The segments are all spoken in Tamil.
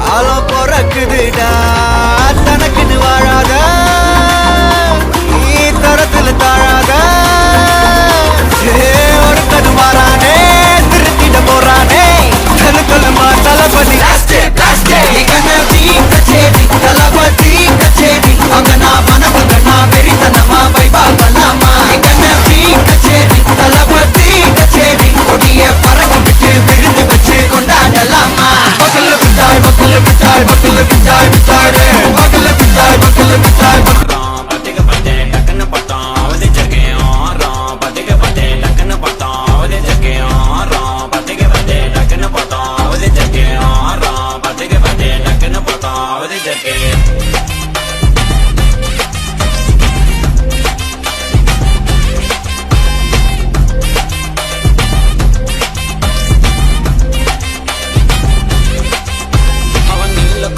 காலம் பொறக்குதுடா தனக்குன்னு வாழாத நீ தரத்துல தாழாத ஒரு கது மாறானே திருத்திட போறானே தனக்குள்ளமா தளபதி தளபதி கச்சேரி அங்க நான் மனசுல நான் வெறித்தனமா வைபா பண்ணாமா கச்சேரி தளபதி கச்சேரி கொடிய பறக்க விட்டு விழுந்து வச்சு கொண்டாடலாமா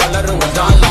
Buckle color